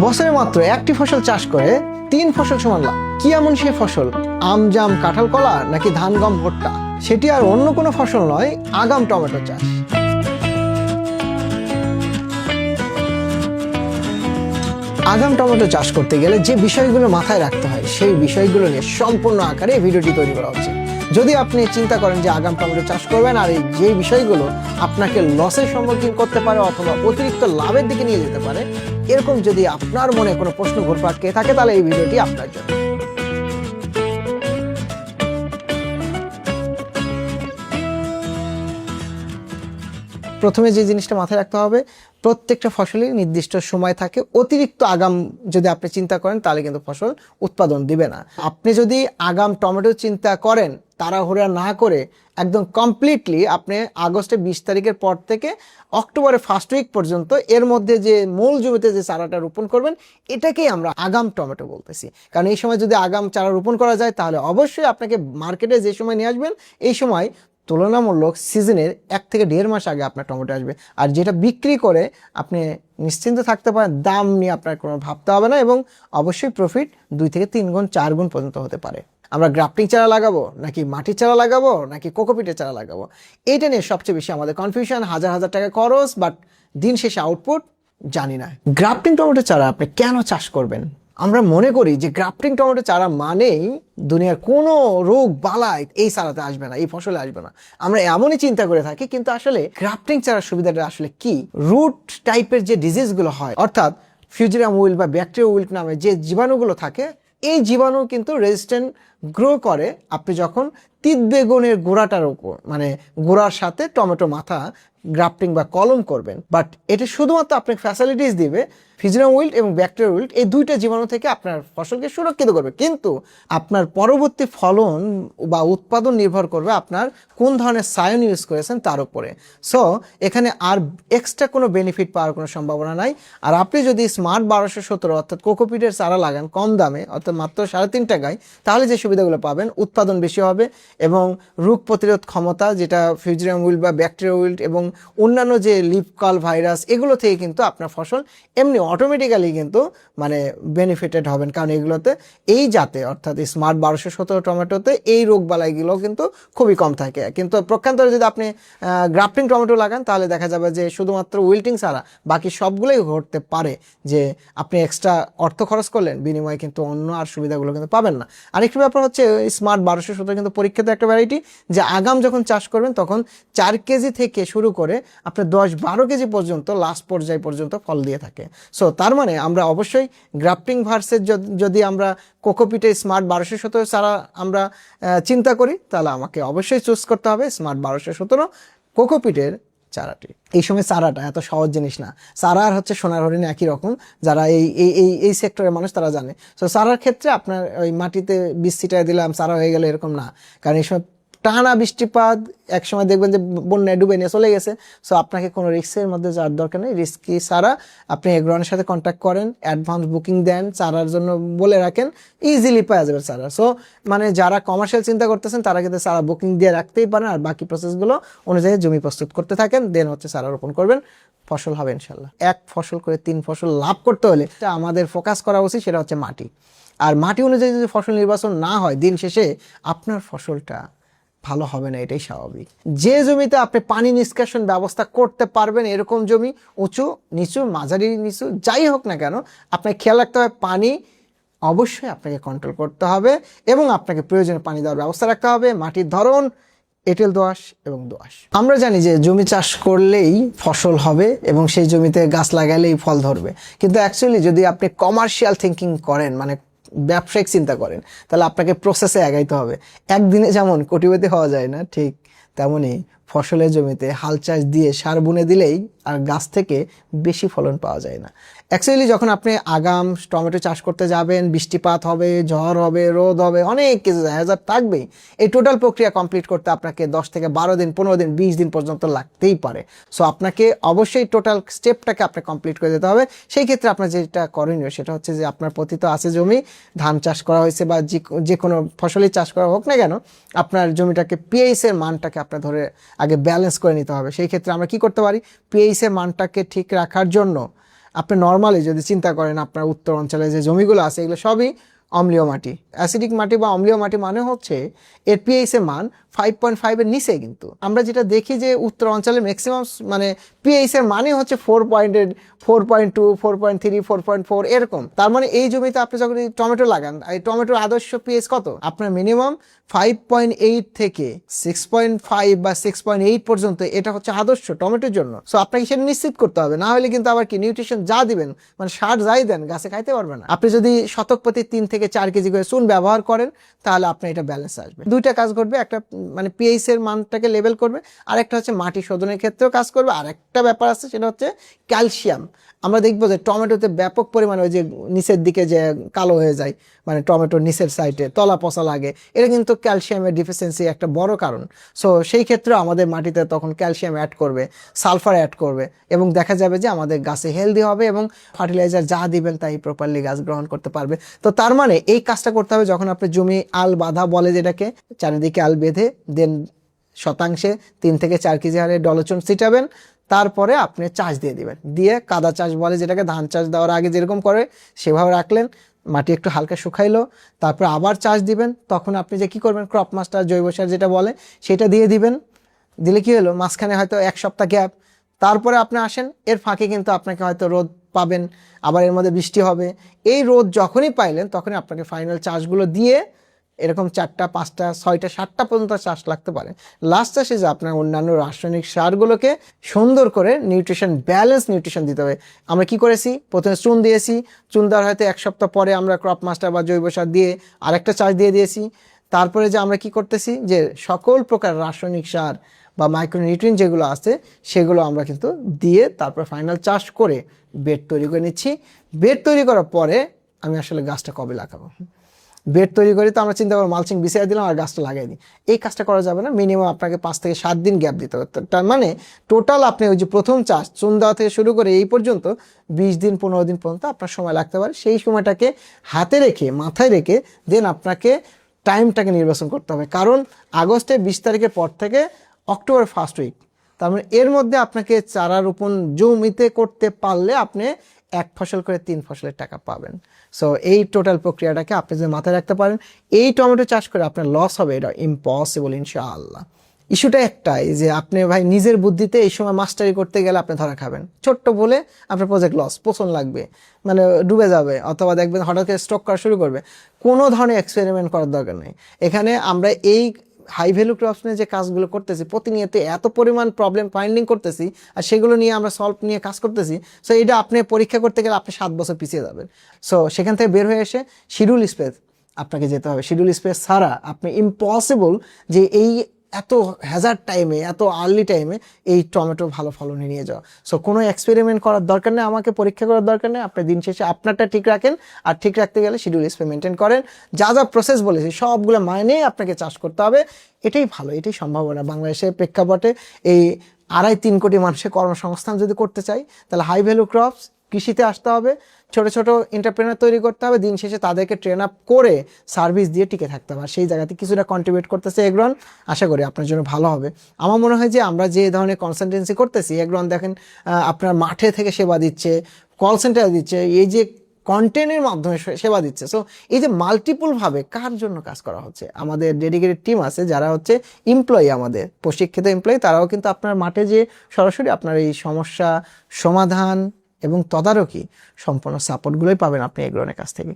বছরে মাত্র একটি ফসল চাষ করে 3 ফসল সমান লাভ। কি এমন সেই ফসল? আম, জাম, কাঁঠাল, কলা নাকি ধান, গম, ভুট্টা? সেটি আর অন্য কোনো ফসল নয়, আগাম টমেটো চাষ। আগাম টমেটো চাষ করতে গেলে যে বিষয়গুলো মাথায় রাখতে হয় সেই বিষয়গুলো নিয়ে সম্পূর্ণ আকারে এই ভিডিওটি তৈরি করা হচ্ছে। যদি আপনি চিন্তা করেন যে আগাম টমেটো চাষ করবেন আর এই যে বিষয়গুলো আপনাকে লসের সম্মুখীন করতে পারে অথবা অতিরিক্ত লাভের দিকে নিয়ে যেতে পারে, এরকম যদি আপনার মনে কোনো প্রশ্ন ঘুরপাক খেয়ে থাকে তাহলে এই ভিডিওটি আপনার জন্য। প্রথমে যে জিনিসটা মাথায় রাখতে হবে, প্রত্যেকটা ফসলই নির্দিষ্ট সময় থাকে। অতিরিক্ত আগাম যদি আপনি চিন্তা করেন তাহলে কিন্তু ফসল উৎপাদন দিবে না। আপনি যদি আগাম টমেটো চিন্তা করেন তাড়াহুড়া না করে একদম কমপ্লিটলি আপনি আগস্টের 20 তারিখের পর থেকে অক্টোবরের ফার্স্ট উইক পর্যন্ত এর মধ্যে যে মূল জমিতে যে চারাটা রোপণ করবেন এটাকেই আমরা আগাম টমেটো বলতেছি। কারণ এই সময় যদি আগাম চারা রোপণ করা যায় তাহলে অবশ্যই আপনাকে মার্কেটে যে সময় নিয়ে আসবেন এই সময় তুলনামূলক সিজনের 1 থেকে 1.5 মাস আগে আপনার টমেটো আসবে। আর যেটা বিক্রি করে আপনি নিশ্চিন্ত থাকতে পারেন, দাম নিয়ে আপনার কোনো ভাবতে হবে না এবং অবশ্যই প্রফিট 2 থেকে 3 গুণ 4 গুণ পর্যন্ত হতে পারে। আমরা গ্রাফটিং চারা লাগাবো নাকি মাটির চারা লাগাবো নাকি কোকোপিটের চারা লাগাবো, এইটা নিয়ে সবচেয়ে বেশি আমাদের কনফিউশন। হাজার হাজার টাকা খরচ, বাট দিন শেষে আউটপুট জানি না। গ্রাফটিং টমেটো চারা আপনি কেন চাষ করবেন? আমরা মনে করি যে গ্রাফটিং টমেটো চারা মানেই দুনিয়ার কোনো রোগ বালাই এই চারাতে আসবে না, এই ফসলে আসবে না, আমরা এমনই চিন্তা করে থাকি। কিন্তু আসলে গ্রাফটিং চারার সুবিধাটা আসলে কি? রুট টাইপের যে ডিজিজগুলো হয়, অর্থাৎ ফিউজিরাম উইল্ট বা ব্যাকটেরিয়া উইল্ট নামে যে জীবাণুগুলো থাকে, এই জীবাণু কিন্তু রেজিস্ট্যান্ট গ্রো করে আপনি যখন তিত বেগুনের গোড়াটার উপর, মানে গোড়ার সাথে টমেটো মাথা গ্রাফটিং বা কলম করবেন। বাট এটা শুধুমাত্র আপনাকে ফ্যাসিলিটিস দিবে ফিউজিরাম উইল্ট এবং ব্যাকটেরিয়া উইল্ট, এই দুইটা জীবাণু থেকে আপনার ফসলকে সুরক্ষিত করবে। কিন্তু আপনার পরবর্তী ফলন বা উৎপাদন নির্ভর করবে আপনার কোন ধরনের সায়ন ইউজ করেছেন তার উপরে। সো এখানে আর এক্সট্রা কোনো বেনিফিট পাওয়ার কোনো সম্ভাবনা নাই। আর আপনি যদি স্মার্ট 1217 অর্থাৎ কোকোপিটের চারা লাগান কম দামে, অর্থাৎ মাত্র 3.5 টাকায়, তাহলে যে সুবিধাগুলো পাবেন, উৎপাদন বেশি হবে এবং রোগ প্রতিরোধ ক্ষমতা, যেটা ফিউজিরাম উইল্ট বা ব্যাকটেরিয়া উইল্ট এবং অন্যান্য যে লিফ কার্ল ভাইরাস, এগুলো থেকে কিন্তু আপনার ফসল এমনি অটোমেটিক্যালি কিন্তু মানে বেনিফিটেড হবেন। কারণ এগুলোতে এই জাতে অর্থাৎ স্মার্ট 1217 টমেটোতে এই রোগ বালাইগুলো কিন্তু খুবই কম থাকে। কিন্তু প্রক্ষান্তরে যদি আপনি গ্রাফটিং টমেটো লাগান তাহলে দেখা যাবে যে শুধুমাত্র উইল্টিং ছাড়া বাকি সবগুলোই ঘটতে পারে, যে আপনি এক্সট্রা অর্থ খরচ করলেন বিনিময়ে কিন্তু অন্য আর সুবিধাগুলো কিন্তু পাবেন না। আরেকটি ব্যাপার হচ্ছে স্মার্ট 1217 কিন্তু পরীক্ষিত একটা ভ্যারাইটি, যে আগাম যখন চাষ করবেন তখন 4 কেজি থেকে শুরু করে আপনার 10-12 কেজি পর্যন্ত লাস্ট পর্যায় পর্যন্ত ফল দিয়ে থাকে। সো তার মানে আমরা অবশ্যই গ্রাফটিং ভার্সেস যদি আমরা কোকোপিটে স্মার্ট 1217 চারা আমরা চিন্তা করি তাহলে আমাকে অবশ্যই চুজ করতে হবে স্মার্ট 1217 কোকোপিটের চারাটি। এই সময় চারাটা এত সহজ জিনিস না। চারা আর হচ্ছে সোনার হরিণ একই রকম, যারা এই এই এই সেক্টরের মানুষ তারা জানে। সো চারার ক্ষেত্রে আপনার ওই মাটিতে বীজ ছিটায় দিলাম চারা হয়ে গেলে এরকম না, কারণ এই সময় টানা বৃষ্টিপাত, এক সময় দেখবেন যে বন্যায় ডুবে নিয়ে চলে গেছে। সো আপনাকে কোনো রিস্কের মধ্যে যাওয়ার দরকার নেই। রিস্কি ছাড়া আপনি এগ্রনের সাথে কন্ট্যাক্ট করেন, অ্যাডভান্স বুকিং দেন, চারার জন্য বলে রাখেন, ইজিলি পাওয়া যাবে চারা। সো মানে যারা কমার্শিয়াল চিন্তা করতেছেন তারা কিন্তু চারা বুকিং দিয়ে রাখতেই পারেন, আর বাকি প্রসেসগুলো অনুযায়ী জমি প্রস্তুত করতে থাকেন, দেন হচ্ছে চারা রোপণ করবেন, ফসল হবে ইনশাল্লাহ। 1 ফসল করে 3 ফসল লাভ করতে হলে আমাদের ফোকাস করা উচিত সেটা হচ্ছে মাটি। আর মাটি অনুযায়ী যদি ফসল নির্বাচন না হয় দিন শেষে আপনার ফসলটা ভালো হবে না, এটাই স্বাভাবিক। যে জমিতে আপনি পানি নিষ্কাশন ব্যবস্থা করতে পারবেন এরকম জমি, উঁচু নিচু মাঝারি নিচু যাই হোক না কেন, আপনাকে খেয়াল রাখতে হবে পানি অবশ্যই আপনাকে কন্ট্রোল করতে হবে এবং আপনাকে প্রয়োজনে পানি দেওয়ার ব্যবস্থা রাখতে হবে। মাটির ধরন, এঁটেল দোআঁশ এবং দোআঁশ। আমরা জানি যে জমি চাষ করলেই ফসল হবে এবং সেই জমিতে গাছ লাগালেই ফল ধরবে, কিন্তু অ্যাকচুয়ালি যদি আপনি কমার্শিয়াল থিঙ্কিং করেন, মানে ব্যবসায়িক চিন্তা করেন, তাহলে আপনাকে প্রসেসে আগাইতে হবে। একদিনে যেমন কোটিপতি হওয়া যায় না, ঠিক তেমনই ফসলের জমিতে হাল চাষ দিয়ে সার বুনে দিলেই আর গাছ থেকে বেশি ফলন পাওয়া যায় না। অ্যাকচুয়ালি যখন আপনি আগাম টমেটো চাষ করতে যাবেন, বৃষ্টিপাত হবে, ঝড় হবে, রোদ হবে, অনেক কিছু হ্যাজার্ড থাকবেই। এই টোটাল প্রক্রিয়া কমপ্লিট করতে আপনাকে 10 থেকে 12 দিন, 15 দিন, 20 দিন পর্যন্ত লাগতেই পারে। সো আপনাকে অবশ্যই টোটাল স্টেপটাকে আপনি কমপ্লিট করে যেতে হবে। সেই ক্ষেত্রে আপনার যেটা করণীয় সেটা হচ্ছে যে আপনার পতিত আছে জমি, ধান চাষ করা হয়েছে বা যে কোনো ফসলই চাষ করা হোক না কেন, আপনার জমিটাকে পিএইচ এর মানটাকে আপনার ধরে আগে ব্যালেন্স করে নিতে হবে। সেই ক্ষেত্রে আমরা কি করতে পারি? পিএইচ এর মানটাকে ঠিক রাখার জন্য আপনি নর্মালি যদি চিন্তা করেন আপনার উত্তর অঞ্চলে যে জমিগুলো আছে এগুলো সবই অম্লীয় মাটি। অ্যাসিডিক মাটি বা অম্লীয় মাটি মানে হচ্ছে এর পিএইচ এর মান 5.5 এর নিচে। কিন্তু আমরা যেটা দেখি যে উত্তর অঞ্চলে ম্যাক্সিমাম মানে পিএইচ এর মানে হচ্ছে 4.2, 4.3, 4.4 এরকম। তার মানে এই জমিতে আপনি যখন টমেটো লাগান, এই টমেটোর আদর্শ পিএইচ কত? আপনার মিনিমাম 5.8 থেকে 6.5 বা 6.8 পর্যন্ত, এটা হচ্ছে আদর্শ টমেটোর জন্য। সো আপনাকে সেটা নিশ্চিত করতে হবে, না হলে কিন্তু আবার কি নিউট্রিশন যা দিবেন মানে সার যাই দেন গাছে খাইতে পারবে না। আপনি যদি শতক প্রতি 3 থেকে 4 কেজি করে চুন ব্যবহার করেন তাহলে আপনার এটা ব্যালেন্স আসবে। দুইটা কাজ করবে, একটা মানে পিএইচ এর মানটাকে লেভেল করবে, আর একটা হচ্ছে মাটি শোধনের ক্ষেত্রেও কাজ করবে। আর একটা ব্যাপার আছে সেটা হচ্ছে ক্যালসিয়াম। আমরা দেখবো যে টমেটোতে ব্যাপক পরিমাণে ওই যে নিচের দিকে যে কালো হয়ে যায়, মানে টমেটোর নিচের সাইডে তলা পচা লাগে, এটা কিন্তু ক্যালসিয়ামের ডিফিসিয়েন্সি একটা বড় কারণ। সো সেই ক্ষেত্রে আমাদের মাটিতে তখন ক্যালসিয়াম অ্যাড করবে, সালফার অ্যাড করবে, এবং দেখা যাবে যে আমাদের গাছে হেলদি হবে এবং ফার্টিলাইজার যা দিবেন তাই প্রপারলি গাছ গ্রহণ করতে পারবে। তো তার মানে এই কাজটা করতে হবে যখন আপনি জমি আল বাঁধা বলে যেটাকে, চারিদিকে আল বেঁধে দেন শতাংশে 3 থেকে 4 কেজি হারে ডলোচন ছিটাবেন, তারপরে আপনি চাষ দিয়ে দিবেন, দিয়ে কাদা চাষ বলে যেটাকে, ধান চাষ দেওয়ার আগে যেরকম করে সেভাবে রাখলেন, মাটি একটু হালকা শুকাইলো, তারপর আবার চাষ দিবেন। তখন আপনি যে কি করবেন, ক্রপ মাস্টার জৈব সার যেটা বলে সেটা দিয়ে দিবেন। দিলে কি হলো, মাঝখানে হয়তো 1 সপ্তাহ গ্যাপ, তারপরে আপনি আসেন, এর ফাঁকে কিন্তু আপনাকে হয়তো রোদ পাবেন, আবার এর মধ্যে বৃষ্টি হবে। এই রোদ যখনই পাইলেন তখনই আপনাকে ফাইনাল চাষগুলো দিয়ে এরকম 4টা 5টা 6টা 7টা পর্যন্ত চাষ লাগতে পারে। লাস্ট চাষে যে আপনার অন্যান্য রাসায়নিক সারগুলোকে সুন্দর করে নিউট্রিশন, ব্যালেন্স নিউট্রিশন দিতে হবে। আমরা কি করেছি, প্রথমে চুন দিয়েছি, চুন দেওয়ার হয়তো 1 সপ্তাহ পরে আমরা ক্রপ মাস্টার বা জৈব সার দিয়ে আরেকটা চাষ দিয়ে দিয়েছি। তারপরে যে আমরা কি করতেছি, যে সকল প্রকার রাসায়নিক সার বা মাইক্রোনিউট্রিয়েন্ট যেগুলো আছে সেগুলো আমরা কিন্তু দিয়ে তারপর ফাইনাল চাষ করে বেড তৈরি করে নিচ্ছি। বেড তৈরি করার পরে আমি আসলে গাছটা কবে লাগাবো, বেড তৈরি করে তো আমরা চিন্তা করবো মালচিং বিছিয়ে দিলাম আর গাছটা লাগিয়ে দিই, এই কাজটা করা যাবে না। মিনিমাম আপনাকে 5 থেকে 7 দিন গ্যাপ দিতে হবে। তার মানে টোটাল আপনি ওই যে প্রথম চাষ চুন দেওয়া থেকে শুরু করে এই পর্যন্ত 20 দিন 15 দিন পর্যন্ত আপনার সময় লাগতে পারে। সেই সময়টাকে হাতে রেখে, মাথায় রেখে দেন আপনাকে টাইমটাকে নির্বাচন করতে হবে। কারণ আগস্টের 20 তারিখের পর থেকে অক্টোবর ফার্স্ট উইক, তার মানে এর মধ্যে আপনাকে চারা রোপণ জমিতে করতে পারলে আপনি 1 ফসল করে 3 ফসলের টাকা পাবেন। সো এই টোটাল প্রক্রিয়াটাকে আপনি যদি মাথায় রাখতে পারেন, এই টমেটো চাষ করে আপনার লস হবে এটা ইম্পসিবল ইনশাআল্লাহ। ইস্যুটা একটাই যে আপনি ভাই নিজের বুদ্ধিতে এই সময় মাস্টারি করতে গেলে আপনি ধরা খাবেন, ছোট্ট বলে আপনার প্রজেক্ট লস, পছন্দ লাগবে, মানে ডুবে যাবে, অথবা দেখবেন হঠাৎ করে স্টক করা শুরু করবে। কোনো ধরনের এক্সপেরিমেন্ট করার দরকার নেই। এখানে আমরা এই হাই ভ্যালু ক্রপস নিয়ে যে কাজগুলো করতেছি, প্রতিনিয়ত এত পরিমাণ প্রবলেম ফাইন্ডিং করতেছি আর সেগুলো নিয়ে আমরা সলভ নিয়ে কাজ করতেছি। সো এটা আপনি পরীক্ষা করতে গেলে আপনি 7 বছর পিছিয়ে যাবেন। সো সেখান থেকে বের হয়ে এসে শিডিউল স্পেস আপনাকে যেতে হবে। শিডিউল স্পেস ছাড়া আপনি ইম্পসিবল যে এই এত হ্যাজার্ড টাইমে, এত আর্লি টাইমে এই টমেটো ভালো ফলনে নিয়ে যাওয়া। সো কোনো এক্সপেরিমেন্ট করার দরকার নেই, আমাকে পরীক্ষা করার দরকার নেই। আপনি দিন শেষে আপনারটা ঠিক রাখেন, আর ঠিক রাখতে গেলে শিডিউল স্পেস মেনটেন করেন। যা যা প্রসেস বলেছি সবগুলো মানে আপনাকে চাষ করতে হবে। এটাই ভালো, এটাই সম্ভাবনা। বাংলাদেশের প্রেক্ষাপটে এই 2.5-3 কোটি মানুষের কর্মসংস্থান যদি করতে চাই তাহলে হাই ভ্যালু ক্রপস কৃষিতে আসতে হবে, ছোট ছোট এন্টারপ্রেনার তৈরি করতে হবে, দিন শেষে তাদেরকে ট্রেন আপ করে সার্ভিস দিয়ে টিকে থাকতে হবে। আর সেই জায়গাতে কিছুটা কন্ট্রিবিউট করতেছে এগ্রন, আশা করি আপনার জন্য ভালো হবে। আমার মনে হয় যে আমরা যে ধরনের কনসালটেন্সি করতেছি, এগ্রন দেখেন আপনার মাঠে থেকে সেবা দিচ্ছে, কল সেন্টার দিচ্ছে, এই যে কন্টেন্টের মাধ্যমে সেবা দিচ্ছে। সো এই যে মাল্টিপলভাবে কার জন্য কাজ করা হচ্ছে, আমাদের ডেডিকেটেড টিম আছে যারা হচ্ছে এমপ্লয়ি, আমাদের প্রশিক্ষিত এমপ্লয়ি, তারাও কিন্তু আপনার মাঠে যে সরাসরি আপনার এই সমস্যা সমাধান এবং তদারকি সম্পূর্ণ সাপোর্টগুলোই পাবেন আপনি এগ্রনের কাছ থেকে।